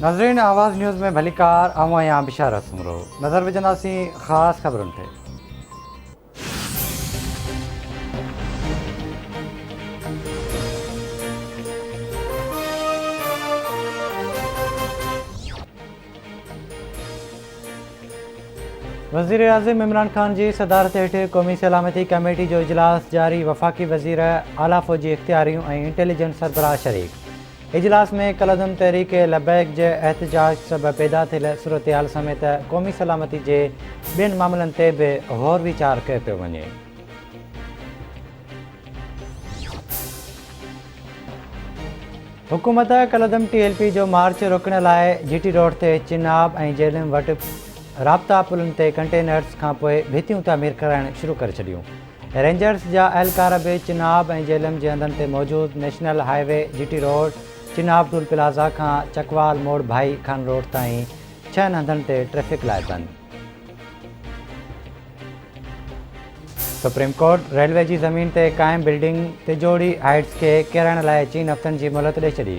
नाज़रीन आवाज़ न्यूज़ में भलीकार आऊं आहियां बिशार असमरो नज़र विझंदासीं ख़ासि ख़बरुनि ते। वज़ीर आज़म इमरान खान जी सदारत हेठि क़ौमी सलामती कमेटी जो इजलास जारी। वफ़ाक़ी वज़ीर आला फ़ौजी इख़्तियारियूं ऐं इंटेलिजेंस सरबराह शरीक। इजलास में कलदम तहरीक लबैक जे एहतजाज सबबि पैदा थियल सूरतहाल समेत क़ौमी सलामती जे ॿियनि मामलनि ते बि गौर वीचार कयो पियो वञे। हुकूमत कलदम TLP जो मार्च रोकण लाइ GT रोड ते चिनाब ऐं जेलम वटि राब्ता पुलनि ते कंटेनर्स खां पोइ भितियूं तामीर कराइणु शुरू करे छॾियूं। रेंजर्स जा अहलकार बि चिनाब ऐं जेलम जे हंधनि ते मौजूदु national highway GT road Chenab tool plaza खां चकवाल मोड़ भाई खान रोड ताईं 6 हंधनि ते ट्रैफ़िक लाइ बंदि। सुप्रीम कोर्ट रेलवे जी ज़मीन ते क़ाइमु बिल्डिंग तिजोड़ी हाइट्स खे किराइण लाइ 3 हफ़्तनि जी मोहलत ॾेई छॾी।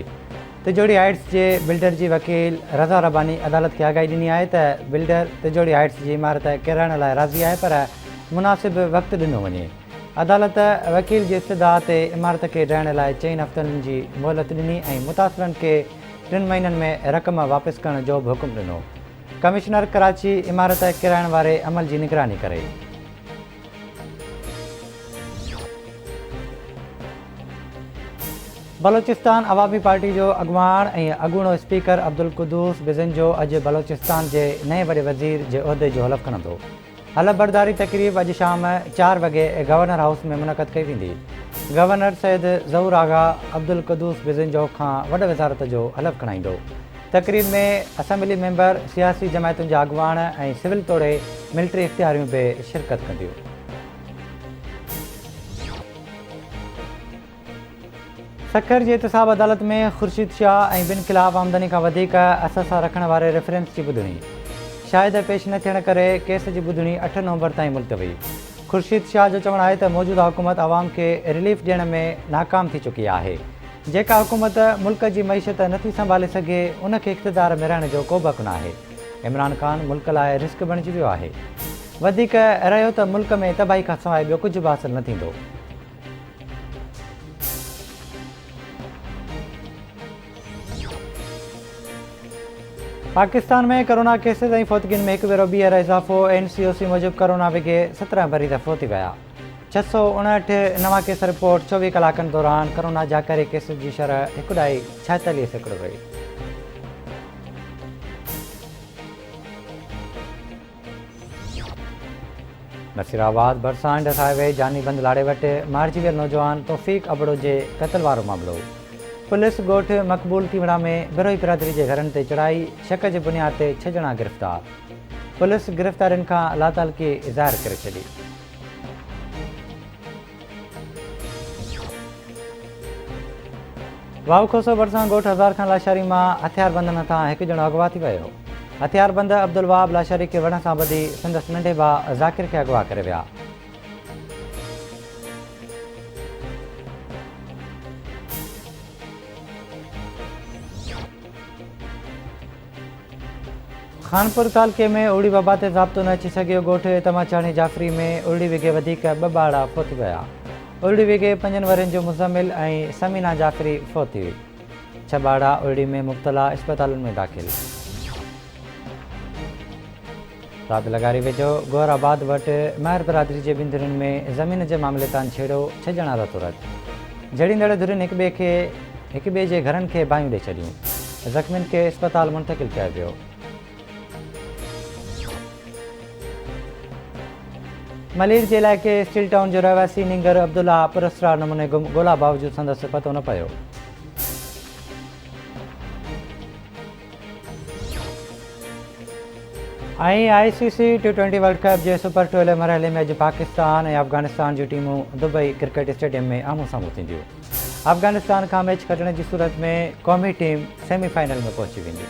तिजोड़ी हाइट्स जे बिल्डर जी वकील रज़ा रबानी अदालत खे आगाही ॾिनी आहे त बिल्डर तिजोड़ी हाइट्स जी इमारत किराइण लाइ राज़ी आहे पर मुनासिब वक़्तु ॾिनो वञे। अदालत वकील जी इस्तदा ते इमारत खे ॾियण लाइ 4 हफ़्तनि जी मोहलत ॾिनी ऐं मुतासिरनि खे 3 महीननि में रक़म वापसि करण जो बि हुकुम ॾिनो। कमिश्नर कराची इमारत किराइण वारे अमल जी निगरानी करे। बलोचिस्तान अवामी पार्टी जो अॻुवाण ऐं अॻूणो स्पीकर अब्दुल क़ुद्दूस बिज़ंजो अॼु बलोचिस्तान जे नए वॾे वज़ीर जे उहिदे जो हलफ़ खणंदो। हलफ़ बरदारी तक़रीब अॼु शाम 4 वॻे गवर्नर हाउस में मुनक़द कई वेंदी। गवर्नर सैयद ज़हूर आगा अब्दुल क़ुद्दूस बिज़ंजो खां वॾ वज़ारत जो हलफ़ खणाईंदो। तक़रीब में असैम्बली मेंबर, सियासी जमायतुनि जा अॻुवाण ऐं सिविल तौरु मिलिट्री इख़्तियारियूं बि शिरकत कंदियूं। सखर जी एहतिसाब अदालत में ख़ुर्शीद शाह ऐं ॿिनि ख़िलाफ़ आमदनी खां वधीक असां रखण वारे रेफरेंस जी ॿुधणी। शाहिद पेश न थियण करे केस जी ॿुधणी 8 नवंबर ताईं मुलतवी। ख़ुर्शीद शाह जो चवणु आहे त मौजूदा हुकूमत आवाम खे रिलीफ ॾियण में नाकाम थी चुकी आहे। जेका हुकूमत मुल्क जी मईशत नथी संभाले सघे उनखे इक़्तिदार में रहण जो को बि हक़ न आहे। इमरान ख़ान मुल्क लाइ रिस्क बणिजी वियो आहे। वधीक रहियो त मुल्क में तबाही खां सवाइ ॿियो कुझु बि हासिलु न थींदो। पाकिस्तान में कोरोना केसिस ऐं फ़ौतगियुनि में हिकु भेरो ॿीहर इज़ाफ़ो। NCOC मूजिबि कोरोना विघे 17 मरीज़ फ़ौती विया। 659 नवां केस रिपोर्ट। 24 कलाकनि दौरान कोरोना जा करे केसिस जी शरह 1.46% रही। नसीराबाद भरसां इंडस हाईवे जानी बंद लाड़े वटि मारिजी वियल नौजवान तौफ़ीक़ अबड़ो जे क़त्ल वारो मामिलो। पुलिस ॻोठ मक़बूल तीवड़ा में बिरोही बिरादरी जे घरनि ते चढ़ाई। शक जे बुनियाद ते 6 ॼणा गिरफ़्तार। पुलिस गिरफ़्तारियुनि खां लातालगी ज़ाहिर करे छॾी। वावखोसो भरिसां ॻोठ हज़ार खां लाशारी मां हथियारबंदनि हथां हिकु ॼणो अगवा थी वियो। हथियारबंद अब्दुल वहाब लाशारी खे वण सां ॿधी संदसि नंढे भाउ ज़ाकिर खे अगवा करे विया। खानपुर तालके में उड़ी वबा ते ज़ाब्तो न अची सघियो। ॻोठ तमाचाणी जाफ़री में उड़ी विघे वधीक 2 ॿार फ़ौती विया। उड़ी विघे 5 वरनि जो मुज़मिल ऐं समीना जाफ़री फ़ौती हुई। 6 ॿार उड़ी में मुब्तला इस्पतालुनि में दाख़िल। रात लगारी वेझो गोहराबाद वटि महर बिरादरी जे बिंदुरनि में ज़मीन जे मामले तां छेड़ो 6 ॼणा रतोरत। जड़ींदड़ धुरियुनि हिक ॿिए जे घरनि खे बाहियूं ॾेई छॾियूं। ज़ख़्मियुनि खे इस्पताल मुंतक़िल कयो वियो। मलीर जे इलाइक़े स्टील टाउन जो रहवासी निंगर अब्दुल्ला पुरस्कार नमूने गुम ॻोल्हा बावजूदि संदसि पतो न पियो। ऐं ICC T20 वर्ल्ड कप जे सुपर 12 मरहले में अॼु पाकिस्तान ऐं अफ़गानिस्तान जूं टीमूं दुबई क्रिकेट स्टेडियम में आम्हूं साम्हूं थींदियूं। अफ़गानिस्तान खां मैच खटण जी सूरत में क़ौमी टीम सेमीफाइनल में पहुची वेंदी।